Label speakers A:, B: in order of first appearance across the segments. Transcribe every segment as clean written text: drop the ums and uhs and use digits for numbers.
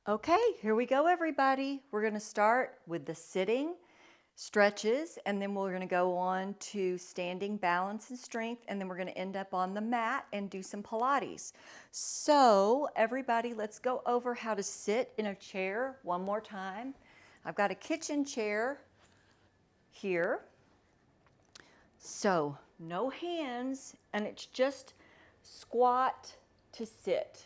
A: Okay, here we go, everybody. We're going to start with the sitting stretches, and then we're going to go on to standing balance and strength, and then we're going to end up on the mat and do some Pilates. So, everybody, let's go over how to sit in a chair one more time. I've got a kitchen chair here. So, no hands, and it's just squat to sit.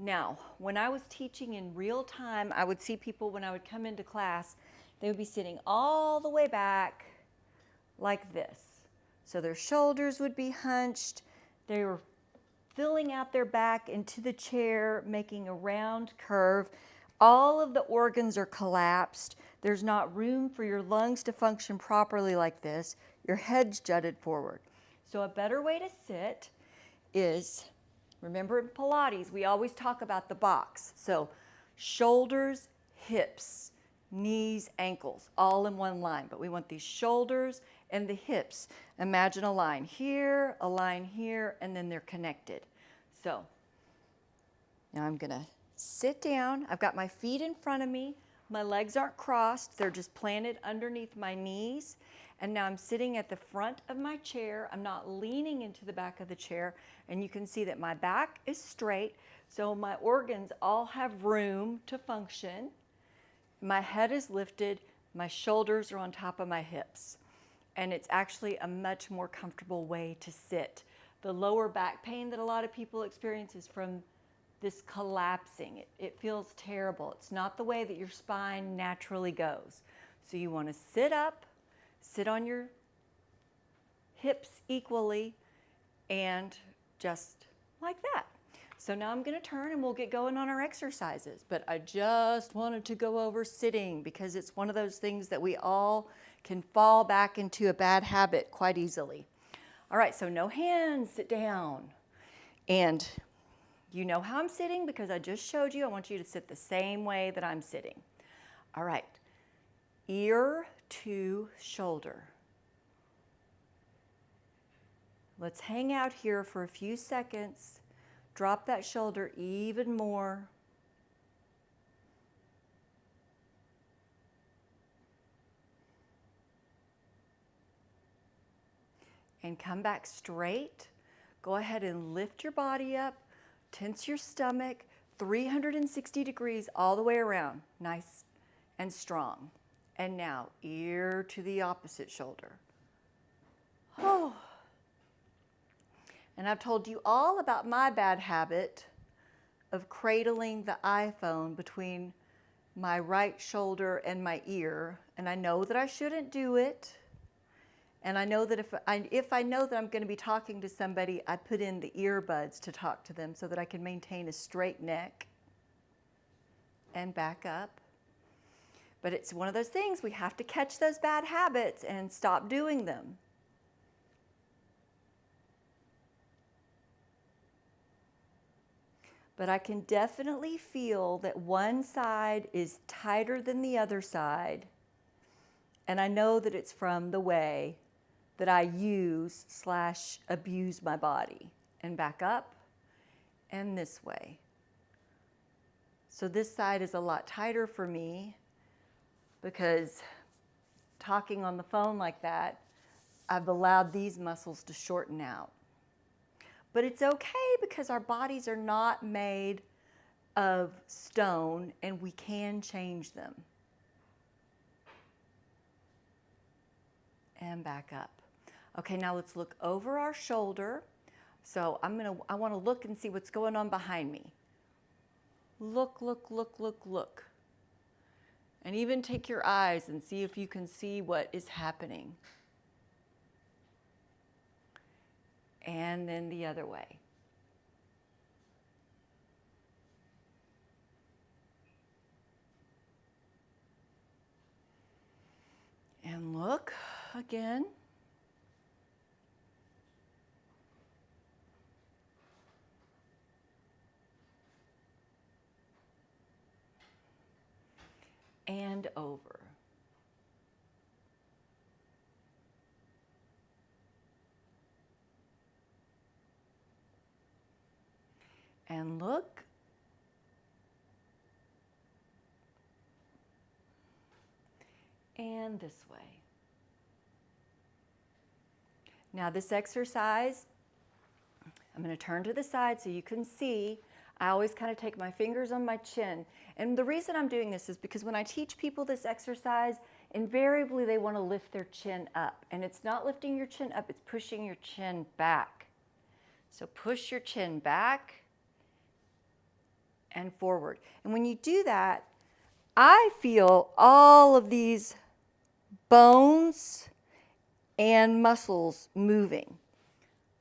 A: Now, when I was teaching in real time, I would see people when I would come into class, they would be sitting all the way back like this. So their shoulders would be hunched. They were filling out their back into the chair, making a round curve. All of the organs are collapsed. There's not room for your lungs to function properly like this. Your head's jutted forward. So a better way to sit is, remember in Pilates, we always talk about the box. So shoulders, hips, knees, ankles, all in one line. But we want these shoulders and the hips. Imagine a line here, and then they're connected. So now I'm going to sit down. I've got my feet in front of me. My legs aren't crossed. They're just planted underneath my knees. And now I'm sitting at the front of my chair. I'm not leaning into the back of the chair. And you can see that my back is straight. So my organs all have room to function. My head is lifted. My shoulders are on top of my hips. And it's actually a much more comfortable way to sit. The lower back pain that a lot of people experience is from this collapsing. It feels terrible. It's not the way that your spine naturally goes. So you want to sit up, sit on your hips equally, and just like that. So now I'm going to turn and we'll get going on our exercises. But I just wanted to go over sitting because it's one of those things that we all can fall back into a bad habit quite easily. All right, so no hands, sit down. And you know how I'm sitting because I just showed you. I want you to sit the same way that I'm sitting. All right, ear to shoulder. Let's hang out here for a few seconds. Drop that shoulder even more. And come back straight. Go ahead and lift your body up. Tense your stomach, 360 degrees all the way around. Nice and strong. And now, ear to the opposite shoulder. Oh. And I've told you all about my bad habit of cradling the iPhone between my right shoulder and my ear. And I know that I shouldn't do it. And I know that if I know that I'm going to be talking to somebody, I put in the earbuds to talk to them so that I can maintain a straight neck and back up. But it's one of those things, we have to catch those bad habits and stop doing them. But I can definitely feel that one side is tighter than the other side. And I know that it's from the way that I use/abuse my body. And back up and this way. So this side is a lot tighter for me because talking on the phone like that, I've allowed these muscles to shorten out. But it's okay because our bodies are not made of stone and we can change them. And back up. Okay, now let's look over our shoulder. So I want to look and see what's going on behind me. Look, look, look, look, look. And even take your eyes and see if you can see what is happening. And then the other way. And look again. And over. And look. and this way. Now this exercise, I'm going to turn to the side so you can see. I always kind of take my fingers on my chin. And the reason I'm doing this is because when I teach people this exercise, invariably they want to lift their chin up. And it's not lifting your chin up, it's pushing your chin back. So push your chin back and forward. And when you do that, I feel all of these bones and muscles moving.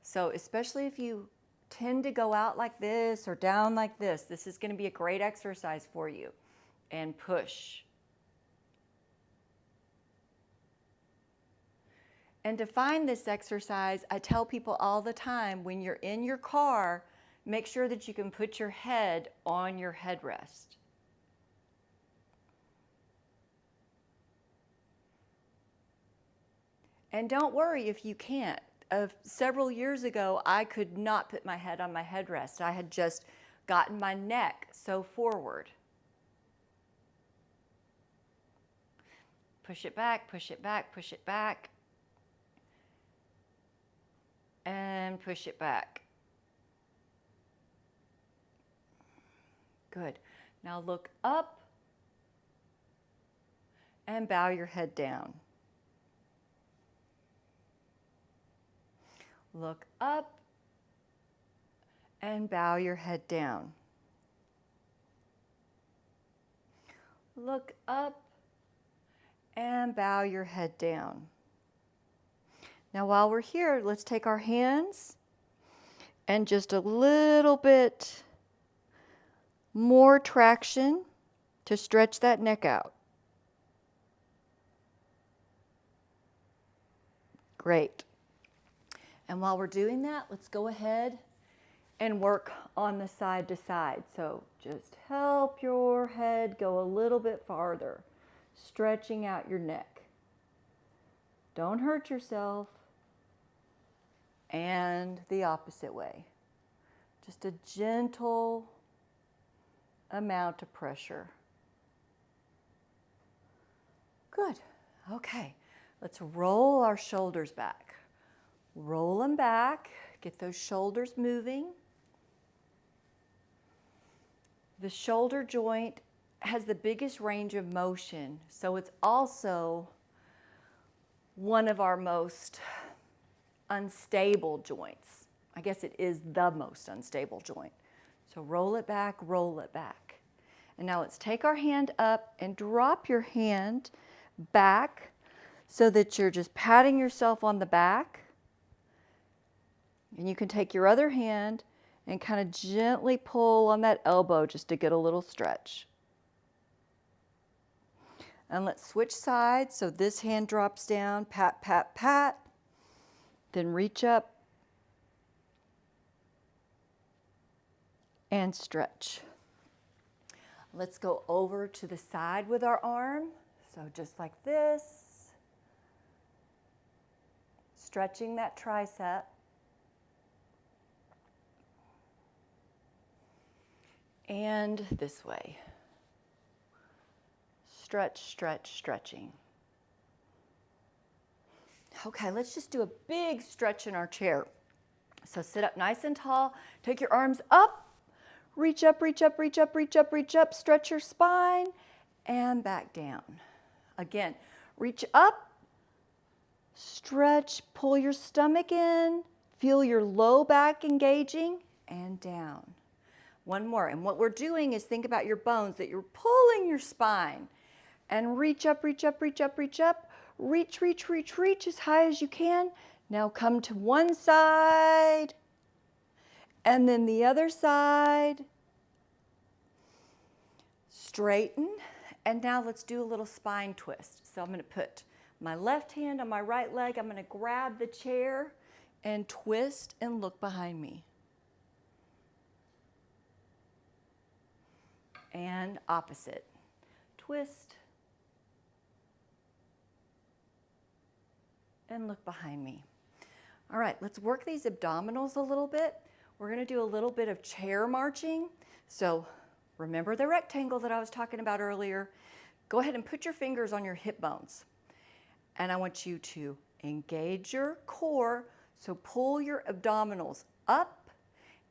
A: So especially if you tend to go out like this or down like this is going to be a great exercise for you. And push. And to find this exercise, I tell people all the time, when you're in your car, make sure that you can put your head on your headrest. And don't worry if you can't. Several years ago, I could not put my head on my headrest. I had just gotten my neck so forward. Push it back, push it back, push it back. And push it back. Good. Now look up and bow your head down. Look up and bow your head down. Look up and bow your head down. Now while we're here, let's take our hands and just a little bit more traction to stretch that neck out. Great. And while we're doing that, let's go ahead and work on the side to side. So just help your head go a little bit farther, stretching out your neck. Don't hurt yourself. And the opposite way. Just a gentle amount of pressure. Good. Okay. Let's roll our shoulders back. Roll them back. Get those shoulders moving. The shoulder joint has the biggest range of motion, so it's also one of our most unstable joints. I guess it is the most unstable joint. So roll it back, roll it back. And now let's take our hand up and drop your hand back so that you're just patting yourself on the back. And you can take your other hand and kind of gently pull on that elbow just to get a little stretch. And let's switch sides. So this hand drops down, pat, pat, pat. Then reach up and stretch. Let's go over to the side with our arm. So just like this. Stretching that tricep. And this way. Stretch, stretch, stretching. Okay, let's just do a big stretch in our chair. So sit up nice and tall. Take your arms up. Reach up, reach up, reach up, reach up, reach up. Stretch your spine and back down. Again, reach up. Stretch, pull your stomach in. Feel your low back engaging and down. One more. And what we're doing is think about your bones, that you're pulling your spine. And reach up, reach up, reach up, reach up. Reach, reach, reach, reach as high as you can. Now come to one side. And then the other side. Straighten. And now let's do a little spine twist. So I'm going to put my left hand on my right leg. I'm going to grab the chair and twist and look behind me. And opposite. Twist. And look behind me. All right, let's work these abdominals a little bit. We're going to do a little bit of chair marching. So remember the rectangle that I was talking about earlier. Go ahead and put your fingers on your hip bones. And I want you to engage your core. So pull your abdominals up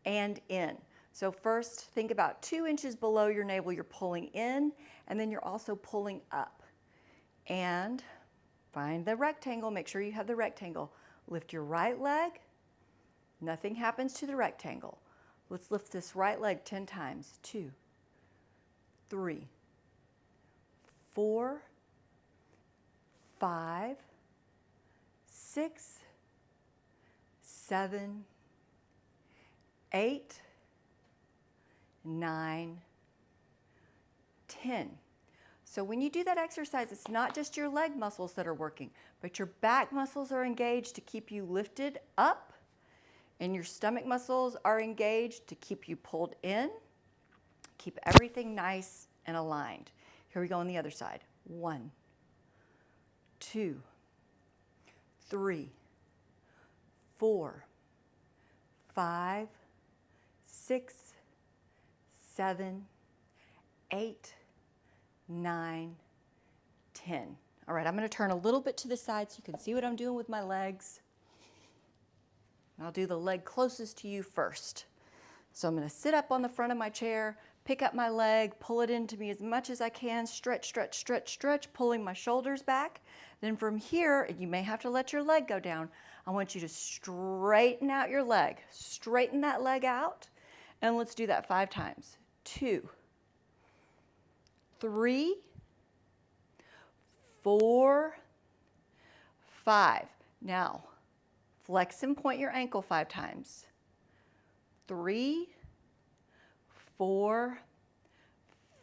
A: and in. So first, think about 2 inches below your navel, you're pulling in, and then you're also pulling up. And find the rectangle, make sure you have the rectangle. Lift your right leg, nothing happens to the rectangle. Let's lift this right leg 10 times. 2, 3, 4, 5, 6, 7, 8, 9, 10. So when you do that exercise, it's not just your leg muscles that are working, but your back muscles are engaged to keep you lifted up, and your stomach muscles are engaged to keep you pulled in. Keep everything nice and aligned. Here we go on the other side. 1, 2, 3, 4, 5, 6, 7, 8, 9, 10. All right, I'm going to turn a little bit to the side so you can see what I'm doing with my legs. I'll do the leg closest to you first. So I'm going to sit up on the front of my chair, pick up my leg, pull it into me as much as I can, stretch, stretch, stretch, stretch, pulling my shoulders back. Then from here, and you may have to let your leg go down, I want you to straighten out your leg. Straighten that leg out, and let's do that 5 times. 2, 3, 4, 5. Now, flex and point your ankle 5 times. 3, 4,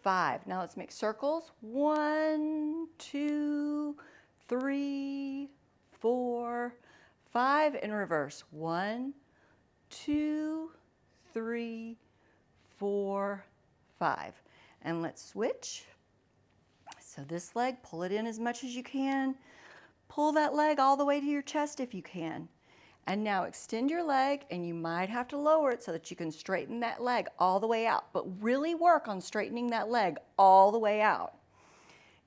A: 5. Now let's make circles. 1, 2, 3, 4, 5. In reverse. 1, 2, 3, 4, 5. And let's switch. So this leg, pull it in as much as you can. Pull that leg all the way to your chest if you can. And now extend your leg, and you might have to lower it so that you can straighten that leg all the way out. But really work on straightening that leg all the way out.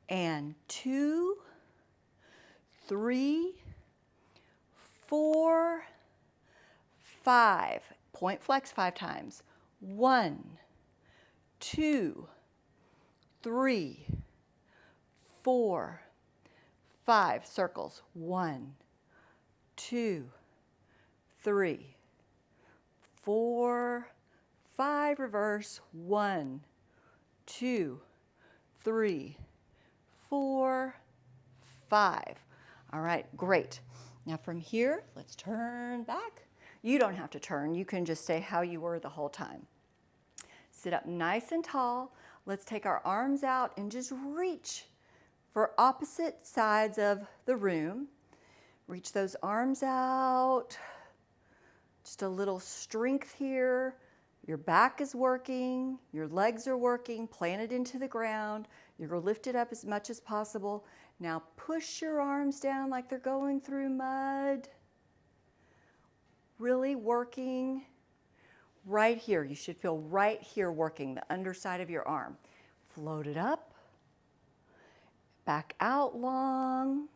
A: And 2, 3, 4, 5. Point flex 5 times. 1, 2, 3, 4, 5. Circles. 1, 2, 3, 4, 5. Reverse. 1, 2, 3, 4, 5. All right, great. Now from here, let's turn back. You don't have to turn. You can just stay how you were the whole time. Sit up nice and tall. Let's take our arms out and just reach for opposite sides of the room. Reach those arms out. Just a little strength here. Your back is working, your legs are working, planted into the ground. You're going to lift it up as much as possible. Now push your arms down like they're going through mud. Really working right here. You should feel right here working the underside of your arm. Float it up, back out long.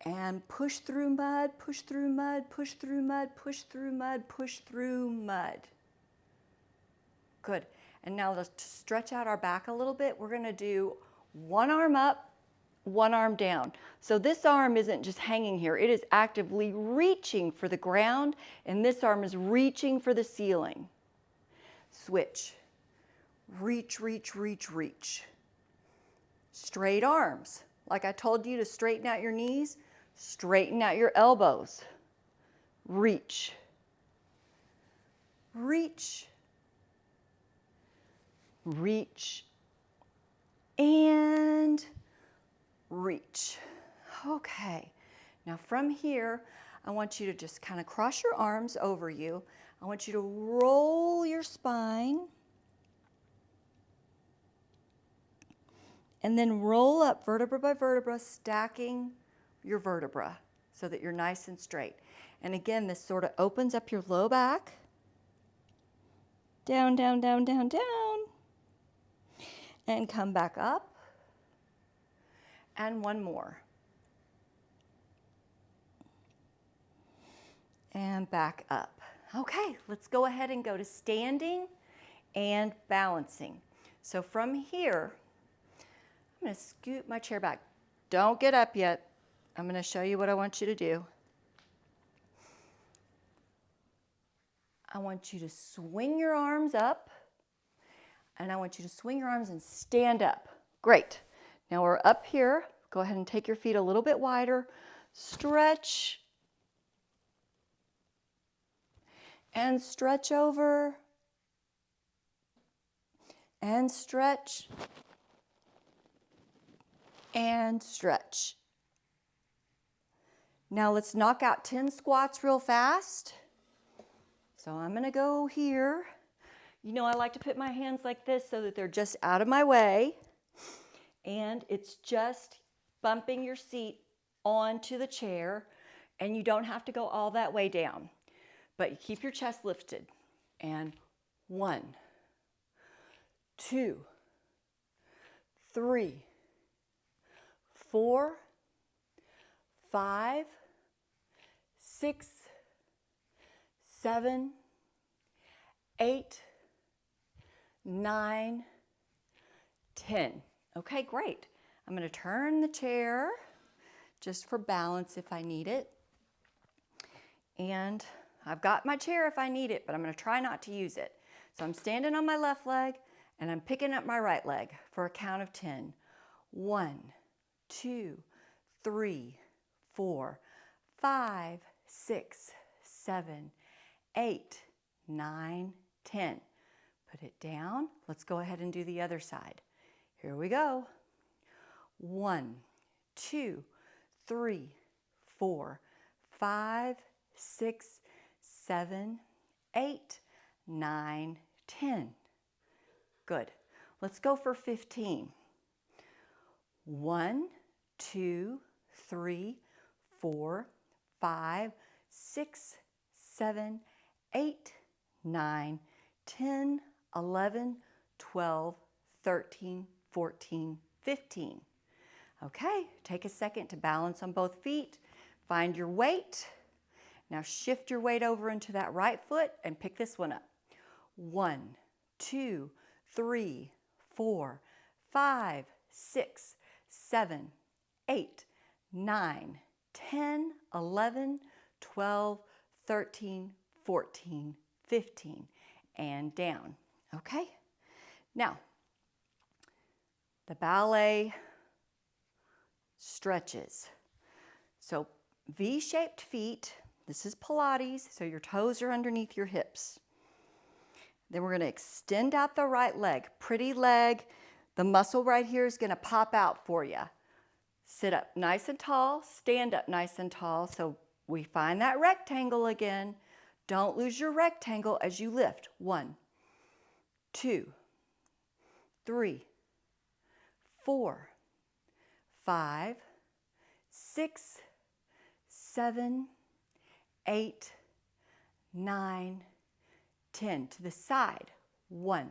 A: And push through mud, push through mud, push through mud, push through mud, push through mud. Good. And now let's stretch out our back a little bit. We're going to do one arm up, one arm down. So this arm isn't just hanging here. It is actively reaching for the ground, and this arm is reaching for the ceiling. Switch. Reach, reach, reach, reach. Straight arms. Like I told you to straighten out your knees, straighten out your elbows. Reach. Reach. Reach. And reach. Okay. Now from here, I want you to just kind of cross your arms over you. I want you to roll your spine. And then roll up vertebra by vertebra, stacking your vertebra so that you're nice and straight. And again, this sort of opens up your low back. Down, down, down, down, down. And come back up. And one more. and back up. Okay, let's go ahead and go to standing and balancing. So from here, I'm going to scoot my chair back. Don't get up yet. I'm going to show you what I want you to do. I want you to swing your arms up, and I want you to swing your arms and stand up. Great. Now we're up here. Go ahead and take your feet a little bit wider. Stretch. And stretch over. And stretch. And stretch. Now let's knock out 10 squats real fast. So I'm going to go here. You know, I like to put my hands like this so that they're just out of my way. And it's just bumping your seat onto the chair, and you don't have to go all that way down. But you keep your chest lifted. And 1, 2, 3, 4, 5, 6, 7, 8, 9, 10. Okay, great. I'm going to turn the chair just for balance if I need it. And I've got my chair if I need it, but I'm going to try not to use it. So I'm standing on my left leg and I'm picking up my right leg for a count of 10. 1, 2, 3, 4, 5, 6, 7, 8, 9, 10. Put it down. Let's go ahead and do the other side. Here we go. 1, 2, 3, 4, 5, 6, 7, 8, 9, 10. Good. Let's go for 15. 1, 2, 3, 4, 5, 6, 7, 8, 9, 10, 11, 12, 13, 14, 15. Okay, take a second to balance on both feet. Find your weight. Now shift your weight over into that right foot and pick this one up. 1, 2, 3, 4, 5, 6, 7, 8, 9, 10, 11, 12, 13, 14, 15, and down. Okay? Now, the ballet stretches. So V-shaped feet. This is Pilates, so your toes are underneath your hips. Then we're going to extend out the right leg. Pretty leg. The muscle right here is going to pop out for you. Sit up nice and tall. Stand up nice and tall. So we find that rectangle again. Don't lose your rectangle as you lift. 1, 2, 3, 4, 5, 6, 7, 8, 9, 10. To the side. 1,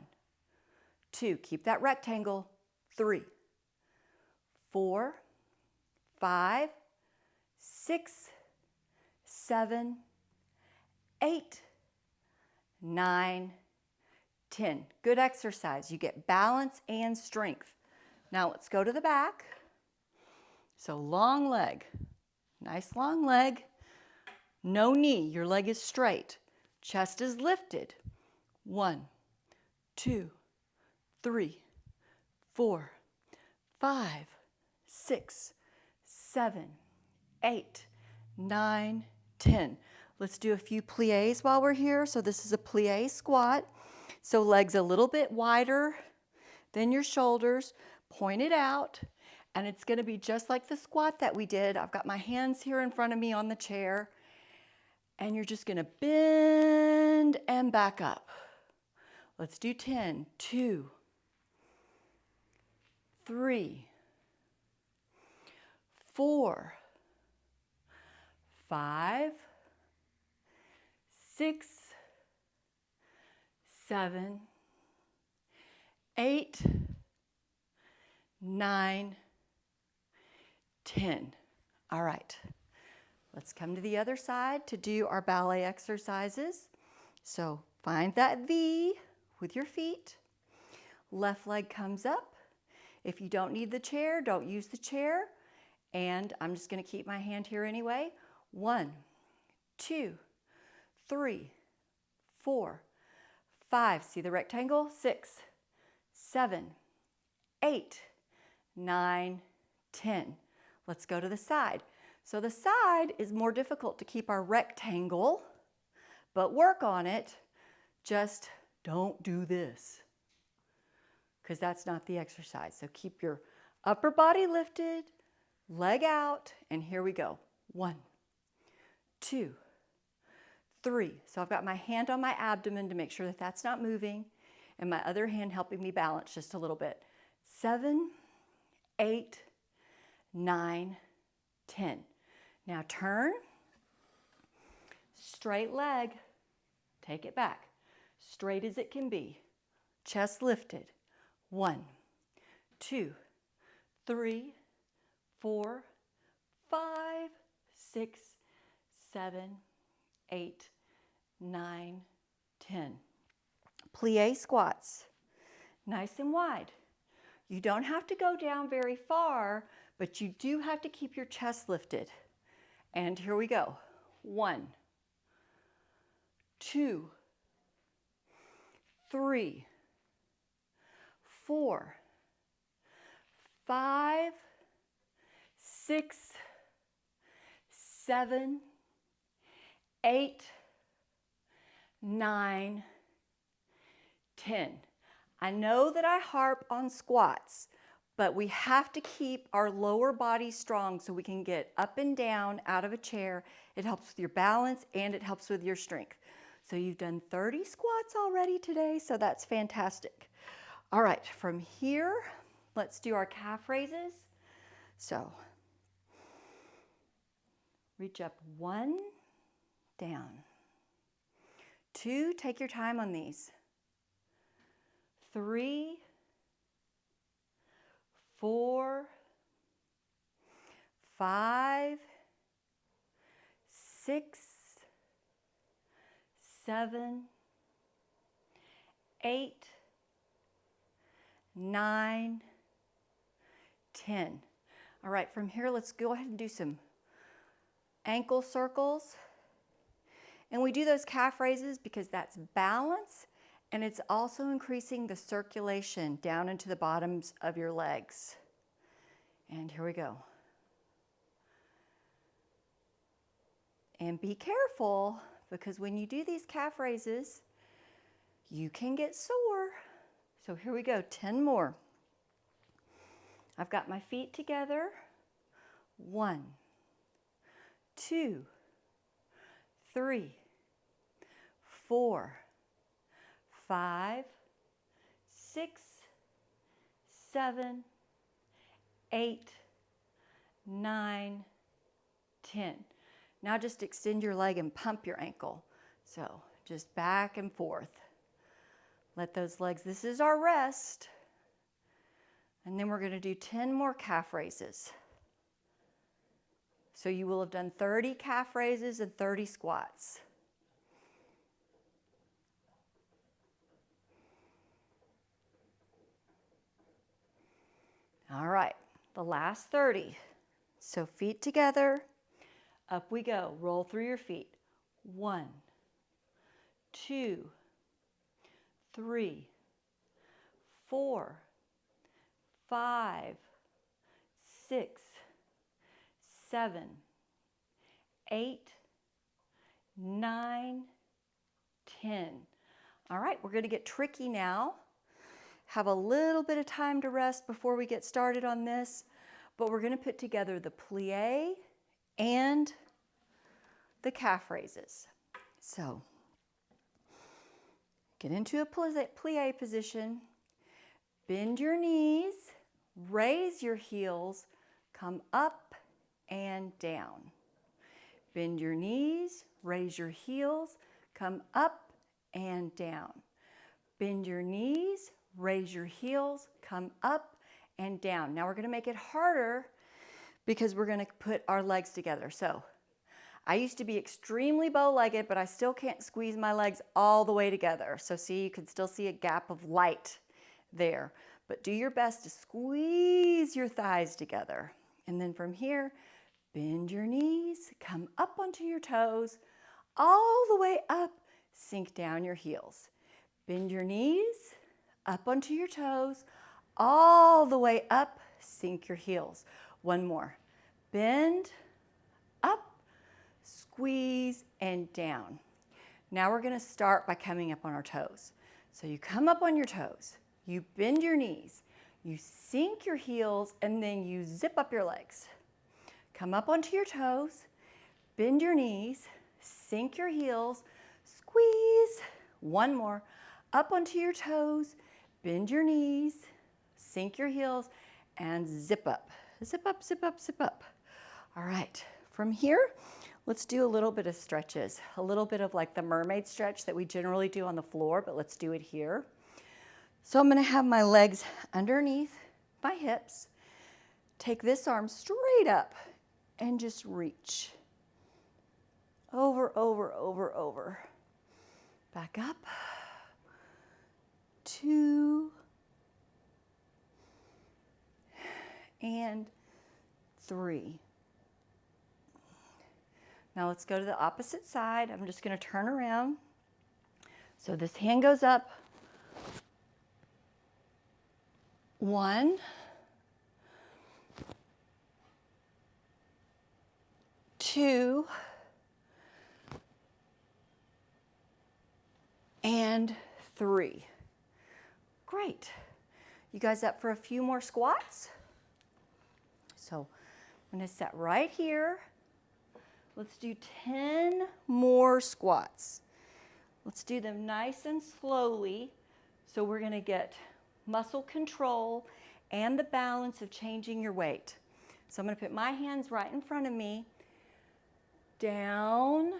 A: 2. Keep that rectangle. 3, 4, 5, 6, 7, 8, 9, 10. Good exercise. You get balance and strength. Now let's go to the back. So long leg. Nice long leg. No knee. Your leg is straight. Chest is lifted. 1, 2, 3, 4, 5, 6, 7, 8, 9, 10. Let's do a few plies while we're here. So this is a plie squat. So legs a little bit wider than your shoulders, pointed out, and it's going to be just like the squat that we did. I've got my hands here in front of me on the chair, and you're just going to bend and back up. Let's do 10. 2, 3, 4, 5, 6, 7, 8, 9, 10. All right. Let's come to the other side to do our ballet exercises. So find that V with your feet. Left leg comes up. If you don't need the chair, don't use the chair. And I'm just going to keep my hand here anyway. 1, 2, 3, 4, 5. See the rectangle? 6, 7, 8, 9, 10. Let's go to the side. So the side is more difficult to keep our rectangle, but work on it. Just don't do this, because that's not the exercise. So keep your upper body lifted, leg out, and here we go. 1, 2, 3. So I've got my hand on my abdomen to make sure that that's not moving, and my other hand helping me balance just a little bit. 7, 8, 9, 10. Now turn, straight leg, take it back, straight as it can be, chest lifted. 1, 2, 3, 4, 5, 6, 7, 8, 9, 10. Plie squats, nice and wide. You don't have to go down very far, but you do have to keep your chest lifted. And here we go. 1, 2, 3, 4, 5, 6, 7, 8, 9, 10. I know that I harp on squats, but we have to keep our lower body strong so we can get up and down out of a chair. It helps with your balance and it helps with your strength. So you've done 30 squats already today, so that's fantastic. All right, from here, let's do our calf raises. So reach up 1, down. 2, take your time on these. 3, 4, 5, 6, 7, 8, 9, 10. All right, from here, let's go ahead and do some ankle circles. And we do those calf raises because that's balance, and it's also increasing the circulation down into the bottoms of your legs. And here we go. And be careful, because when you do these calf raises, you can get sore. So here we go, 10 more. I've got my feet together. 1, 2, 3, 4, 5, 6, 7, 8, 9, 10. Now just extend your leg and pump your ankle. So just back and forth. Let those legs, this is our rest. And then we're going to do 10 more calf raises. So you will have done 30 calf raises and 30 squats. All right, the last 30. So feet together, up we go. Roll through your feet. 1, 2, 3, 4, 5, 6, 7, 8, 9, 10. All right, we're going to get tricky now. Have a little bit of time to rest before we get started on this, but we're going to put together the plie and the calf raises. So get into a plie position, bend your knees, raise your heels, come up and down. Bend your knees, raise your heels, come up and down. Bend your knees, raise your heels, come up and down. Now we're going to make it harder because we're going to put our legs together. So I used to be extremely bow-legged, but I still can't squeeze my legs all the way together. So see, you can still see a gap of light there. But do your best to squeeze your thighs together. And then from here, bend your knees, come up onto your toes, all the way up, sink down your heels. Bend your knees, up onto your toes, all the way up, sink your heels. One more. Bend, up, squeeze, and down. Now we're going to start by coming up on our toes. So you come up on your toes, you bend your knees, you sink your heels, and then you zip up your legs. Come up onto your toes, bend your knees, sink your heels, squeeze. One more. Up onto your toes, bend your knees, sink your heels, and zip up. Zip up, zip up, zip up. All right, from here, let's do a little bit of stretches. A little bit of like the mermaid stretch that we generally do on the floor, but let's do it here. So I'm gonna have my legs underneath my hips. Take this arm straight up and just reach. Over, over, over, over. Back up. 2 and 3. Now let's go to the opposite side. I'm just going to turn around. So this hand goes up. 1, 2, and 3. Great. You guys up for a few more squats? So I'm going to set right here. Let's do 10 more squats. Let's do them nice and slowly. So we're going to get muscle control and the balance of changing your weight. So I'm going to put my hands right in front of me. Down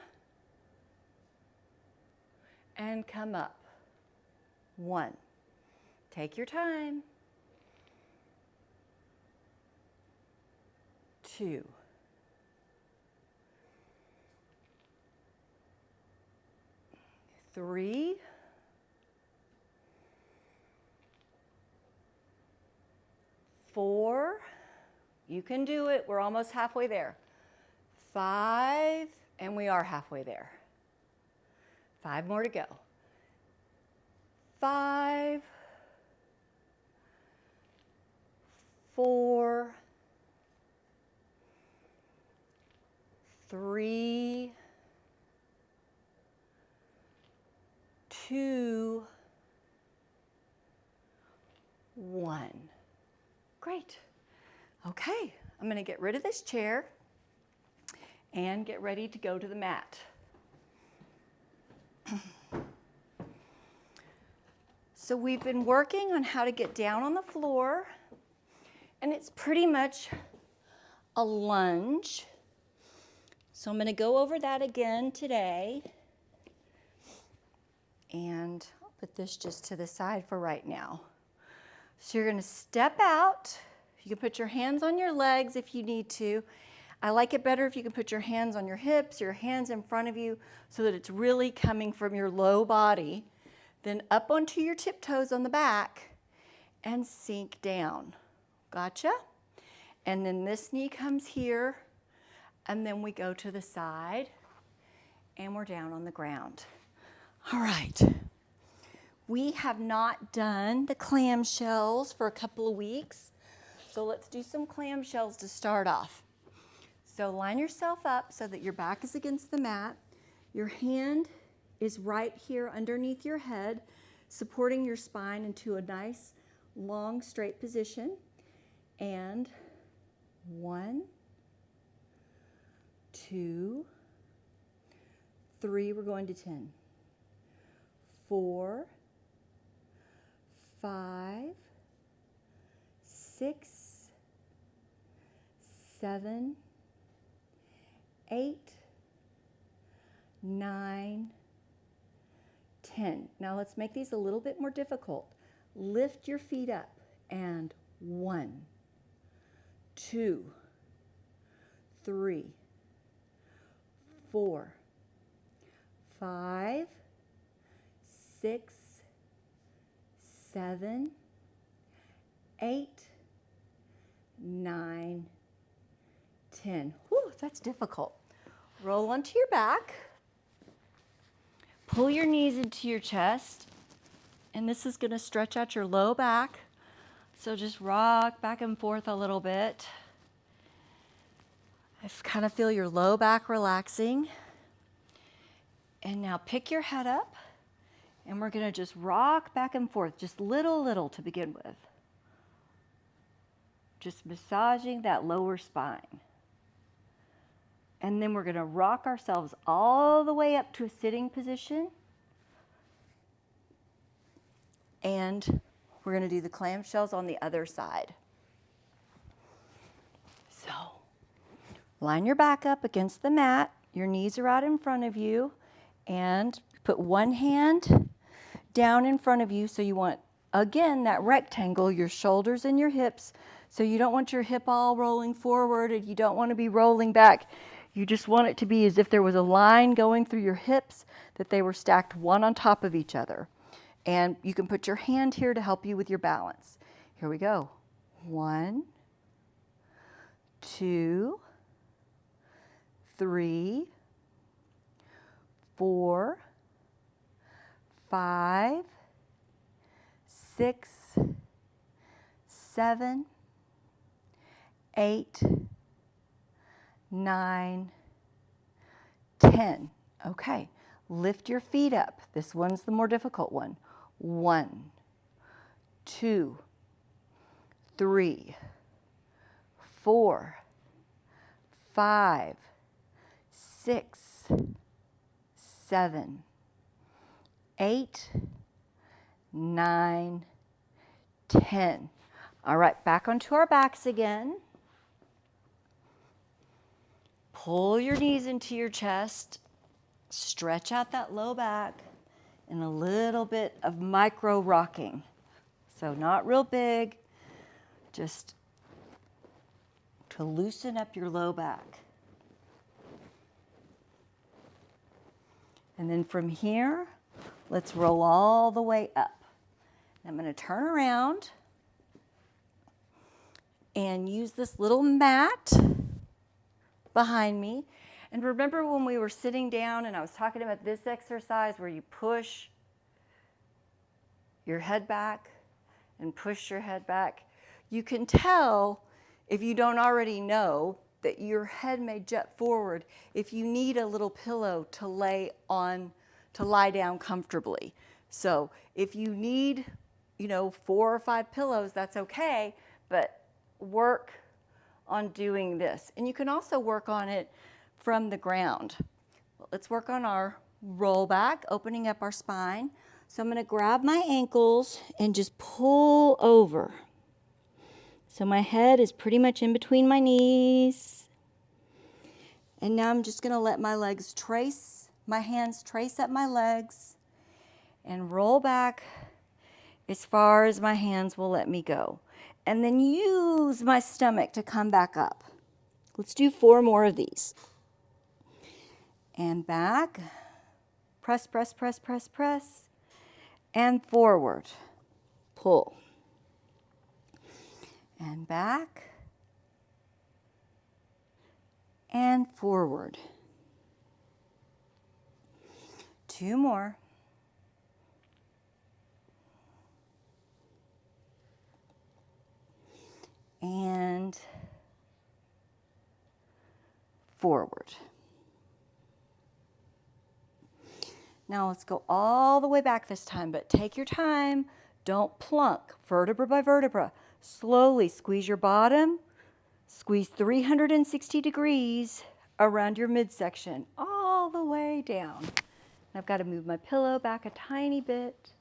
A: and come up. 1. Take your time. 2. 3. 4. You can do it. We're almost halfway there. 5, and we are halfway there. 5 more to go. 5, 4, 3, 2, 1. Great. Okay, I'm going to get rid of this chair and get ready to go to the mat. So we've been working on how to get down on the floor, and it's pretty much a lunge. So I'm going to go over that again today, and I'll put this just to the side for right now. So you're going to step out. You can put your hands on your legs if you need to. I like it better if you can put your hands on your hips, your hands in front of you, so that it's really coming from your low body. Then up onto your tiptoes on the back and sink down. Gotcha? And then this knee comes here, and then we go to the side, and we're down on the ground. All right. We have not done the clamshells for a couple of weeks, so let's do some clamshells to start off. So line yourself up so that your back is against the mat. Your hand is right here underneath your head, supporting your spine into a nice, long, straight position. And 1, 2, 3, we're going to 10. 4, 5, 6, 7, 8, 9, 10. Now let's make these a little bit more difficult. Lift your feet up, and 1, 2, 3, 4, 5, 6, 7, 8, 9, 10. Whew, that's difficult. Roll onto your back. Pull your knees into your chest. And this is going to stretch out your low back. So just rock back and forth a little bit. I kind of feel your low back relaxing. And now pick your head up. And we're going to just rock back and forth, just little to begin with. Just massaging that lower spine. And then we're going to rock ourselves all the way up to a sitting position. And we're going to do the clamshells on the other side. So, line your back up against the mat. Your knees are out in front of you. And put one hand down in front of you. So you want, again, that rectangle, your shoulders and your hips. So you don't want your hip all rolling forward and you don't want to be rolling back. You just want it to be as if there was a line going through your hips, that they were stacked one on top of each other. And you can put your hand here to help you with your balance. Here we go. 1, 2, 3, 4, 5, 6, 7, 8, 9, 10. Okay, lift your feet up. This one's the more difficult one. 1, 2, 3, 4, 5, 6, 7, 8, 9, 10. All right, back onto our backs again. Pull your knees into your chest. Stretch out that low back. And a little bit of micro rocking. So not real big, just to loosen up your low back. And then from here, let's roll all the way up. I'm going to turn around and use this little mat behind me. And remember when we were sitting down and I was talking about this exercise where you push your head back and push your head back? You can tell, if you don't already know, that your head may jut forward if you need a little pillow to lie down comfortably. So if you need, 4 or 5 pillows, that's okay, but work on doing this. And you can also work on it from the ground. Let's work on our roll back, opening up our spine. So I'm going to grab my ankles and just pull over. So my head is pretty much in between my knees. And now I'm just going to let my hands trace up my legs and roll back as far as my hands will let me go. And then use my stomach to come back up. Let's do 4 more of these. And back. Press, press, press, press, press. And forward. Pull. And back. And forward. 2 more. And forward. Now let's go all the way back this time, but take your time. Don't plunk, vertebra by vertebra. Slowly squeeze your bottom. Squeeze 360 degrees around your midsection, all the way down. I've got to move my pillow back a tiny bit.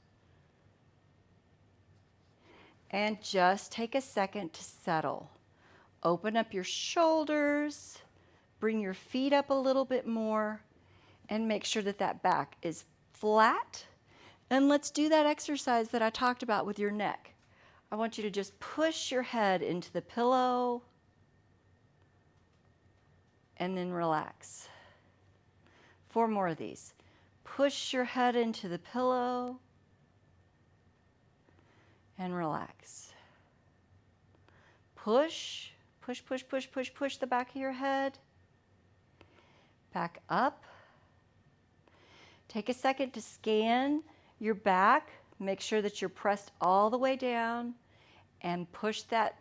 A: And just take a second to settle. Open up your shoulders, bring your feet up a little bit more, and make sure that that back is flat. And let's do that exercise that I talked about with your neck. I want you to just push your head into the pillow and then relax. 4 more of these. Push your head into the pillow and relax. Push, push, push, push, push, push the back of your head. Back up. Take a second to scan your back. Make sure that you're pressed all the way down and push that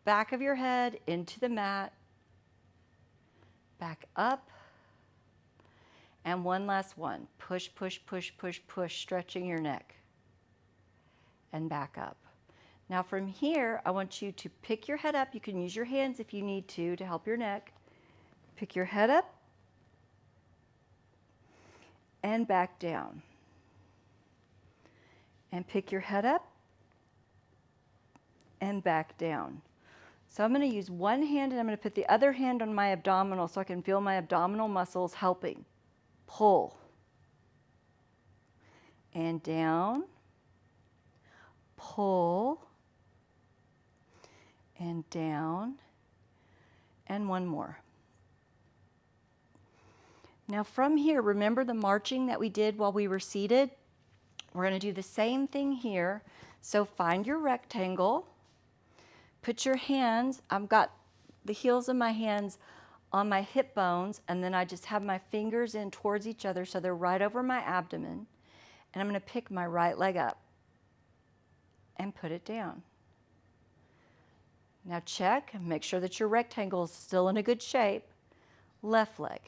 A: back of your head into the mat. Back up. And one last one. Push, push, push, push, push, stretching your neck. And back up. Now from here, I want you to pick your head up. You can use your hands if you need to help your neck. Pick your head up and back down. And pick your head up and back down. So I'm going to use one hand and I'm going to put the other hand on my abdominal so I can feel my abdominal muscles helping. Pull. And down. Pull. And down. And one more. Now from here, remember the marching that we did while we were seated? We're going to do the same thing here. So find your rectangle. Put your hands, I've got the heels of my hands on my hip bones, and then I just have my fingers in towards each other so they're right over my abdomen. And I'm going to pick my right leg up and put it down. Now check and make sure that your rectangle is still in a good shape. Left leg.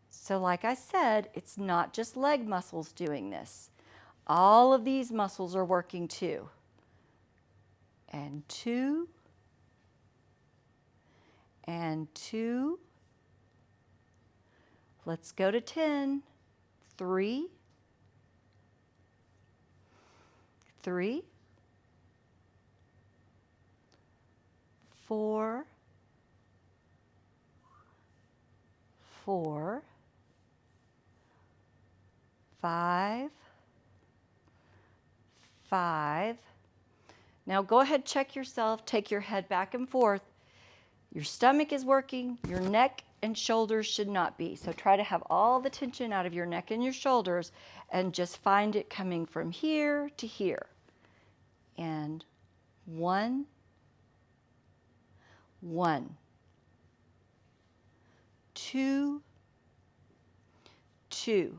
A: So like I said, it's not just leg muscles doing this. All of these muscles are working too. And 2, and 2. Let's go to 10. 3, 3, 4, 4, 5, 5. Now go ahead, check yourself, take your head back and forth. Your stomach is working, your neck and shoulders should not be. So try to have all the tension out of your neck and your shoulders and just find it coming from here to here. And 1, 1, 2, 2,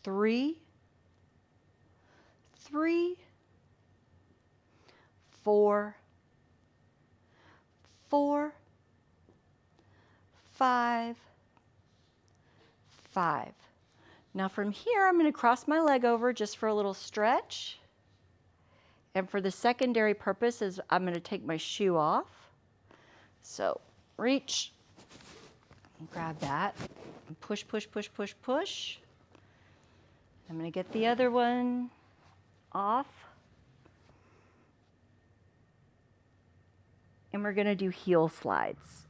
A: 3, 3, 4, 4, 5, 5. Now from here, I'm going to cross my leg over just for a little stretch. And for the secondary purpose is I'm going to take my shoe off. So reach, and grab that, and push, push, push, push, push. I'm going to get the other one off. And we're going to do heel slides.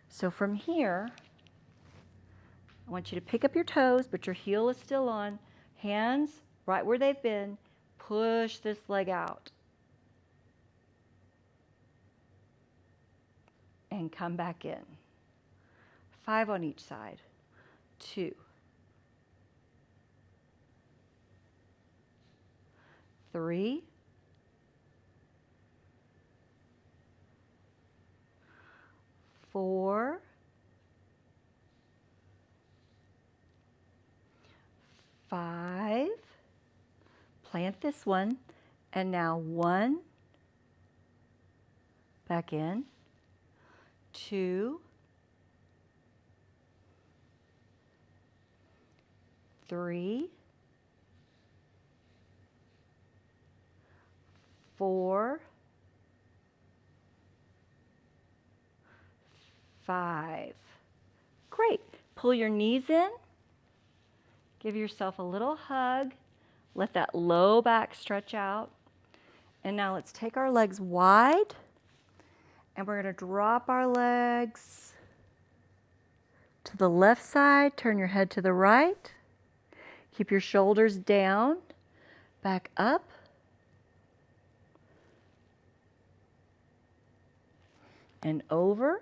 A: So from here, I want you to pick up your toes, but your heel is still on. Hands right where they've been. Push this leg out. And come back in. 5 on each side. 2. 3. 4. 5. Plant this one. And now 1. Back in. 2. 3. 4. 5. Great. Pull your knees in. Give yourself a little hug. Let that low back stretch out. And now let's take our legs wide. And we're going to drop our legs to the left side. Turn your head to the right. Keep your shoulders down. Back up. And over.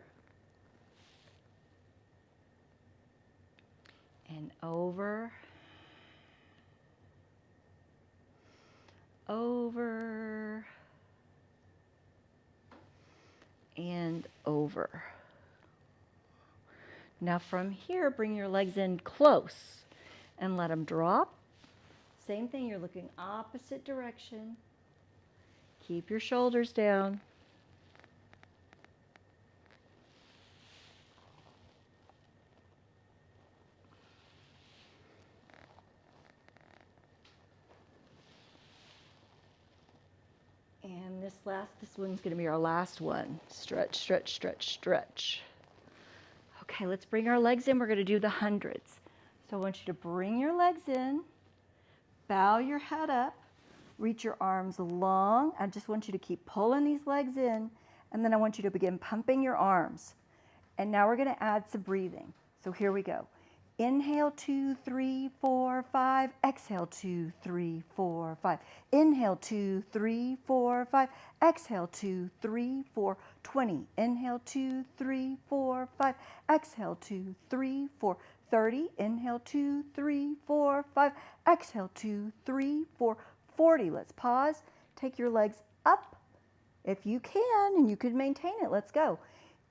A: and over, over, and over. Now from here, bring your legs in close and let them drop. Same thing, you're looking opposite direction. Keep your shoulders down. And this one's going to be our last one. Stretch, stretch, stretch, stretch. Okay, let's bring our legs in. We're going to do the hundreds. So I want you to bring your legs in, bow your head up, reach your arms long. I just want you to keep pulling these legs in, and then I want you to begin pumping your arms. And now we're going to add some breathing. So here we go. Inhale, 2, 3, 4, 5. Exhale, 2, 3, 4, 5. Inhale, 2, 3, 4, 5. Exhale, 2, 3, 4, 20. Inhale, 2, 3, 4, 5. Exhale, 2, 3, 4, 30. Inhale, 2, 3, 4, 5. Exhale, 2, 3, 4, 40. Let's pause. Take your legs up if you can, and you can maintain it. Let's go.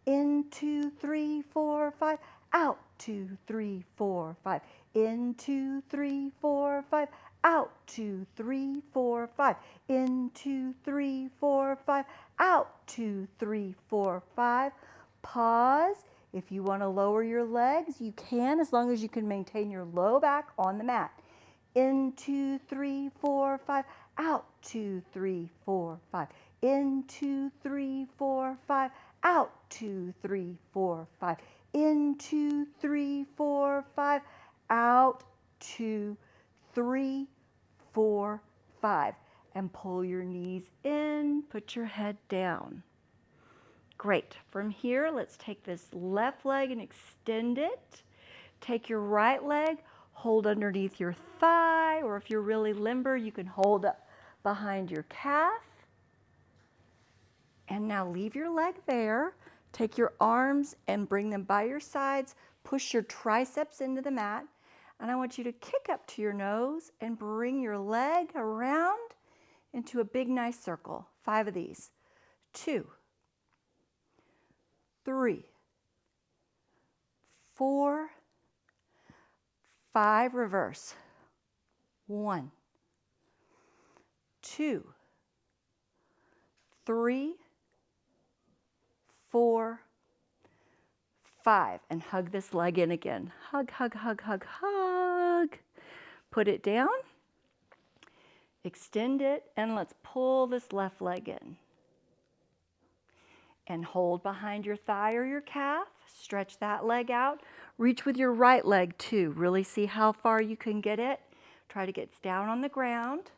A: In, 2, 3, 4, 5. Out, 2, 3, 4, 5. In, 2, 3, 4, 5. Out, 2, 3, 4, 5. In, 2, 3, 4, 5. Out, 2, 3, 4, 5. Pause. If you want to lower your legs, you can, as long as you can maintain your low back on the mat. In, 2, 3, 4, 5. Out, 2, 3, 4, 5. In, 2, 3, 4, 5. Out, 2, 3, 4, 5. In, 2, 3, 4, 5. Out, 2, 3, 4, 5. And pull your knees in, put your head down. Great. From here, let's take this left leg and extend it. Take your right leg, hold underneath your thigh, or if you're really limber, you can hold up behind your calf. And now leave your leg there. Take your arms and bring them by your sides. Push your triceps into the mat. And I want you to kick up to your nose and bring your leg around into a big, nice circle. 5 of these. 2, 3, 4, 5. Reverse. 1, 2, 3, 4, 5. And hug this leg in again. Hug, hug, hug, hug, hug. Put it down. Extend it, and let's pull this left leg in. And hold behind your thigh or your calf. Stretch that leg out. Reach with your right leg too. Really see how far you can get it. Try to get down on the ground.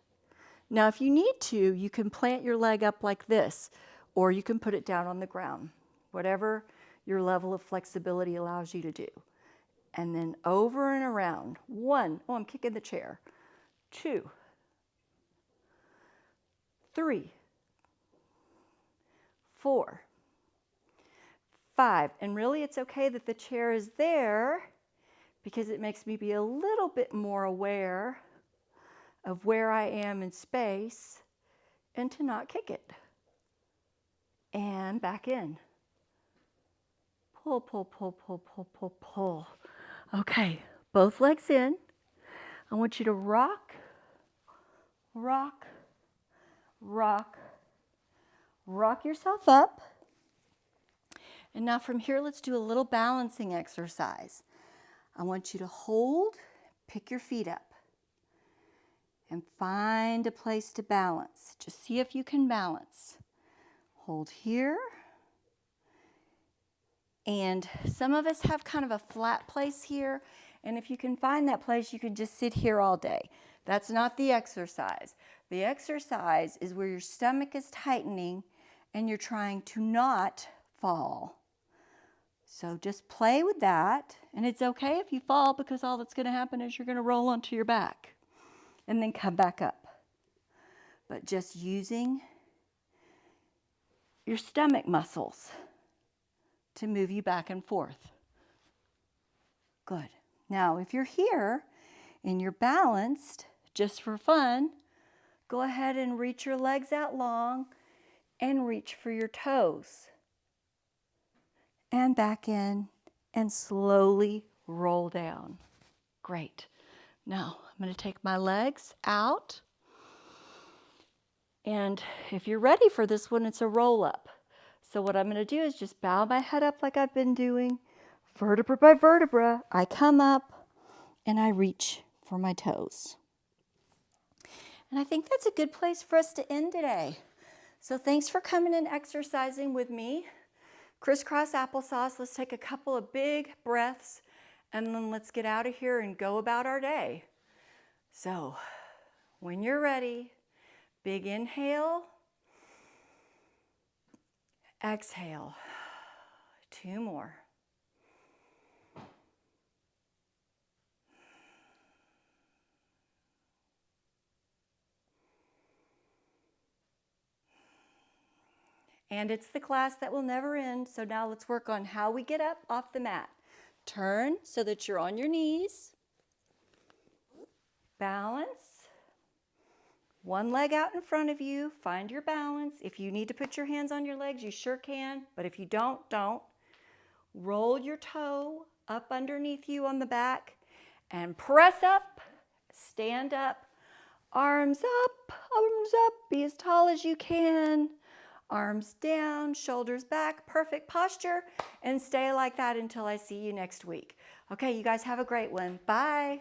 A: Now if you need to, you can plant your leg up like this, or you can put it down on the ground. Whatever your level of flexibility allows you to do. And then over and around. 1, oh, I'm kicking the chair. 2, 3, 4, 5. And really it's okay that the chair is there because it makes me be a little bit more aware of where I am in space and to not kick it. And back in. Pull, pull, pull, pull, pull, pull, pull. Okay, both legs in. I want you to rock, rock, rock, rock yourself up. And now from here, let's do a little balancing exercise. I want you to hold, pick your feet up, and find a place to balance. Just see if you can balance. Hold here. And some of us have kind of a flat place here. And if you can find that place, you can just sit here all day. That's not the exercise. The exercise is where your stomach is tightening and you're trying to not fall. So just play with that. And it's okay if you fall because all that's going to happen is you're going to roll onto your back and then come back up. But just using your stomach muscles to move you back and forth. Good. Now, if you're here and you're balanced, just for fun, go ahead and reach your legs out long and reach for your toes. And back in and slowly roll down. Great. Now, I'm going to take my legs out. And if you're ready for this one, it's a roll up. So what I'm going to do is just bow my head up like I've been doing, vertebra by vertebra. I come up and I reach for my toes. And I think that's a good place for us to end today. So thanks for coming and exercising with me. Crisscross applesauce. Let's take a couple of big breaths and then let's get out of here and go about our day. So when you're ready, big inhale, exhale. 2 more. And it's the class that will never end. So now let's work on how we get up off the mat. Turn so that you're on your knees. Balance. One leg out in front of you. Find your balance. If you need to put your hands on your legs, you sure can. But if you don't. Roll your toe up underneath you on the back and press up. Stand up. Arms up. Arms up. Be as tall as you can. Arms down, shoulders back, perfect posture, and stay like that until I see you next week. Okay, you guys have a great one. Bye.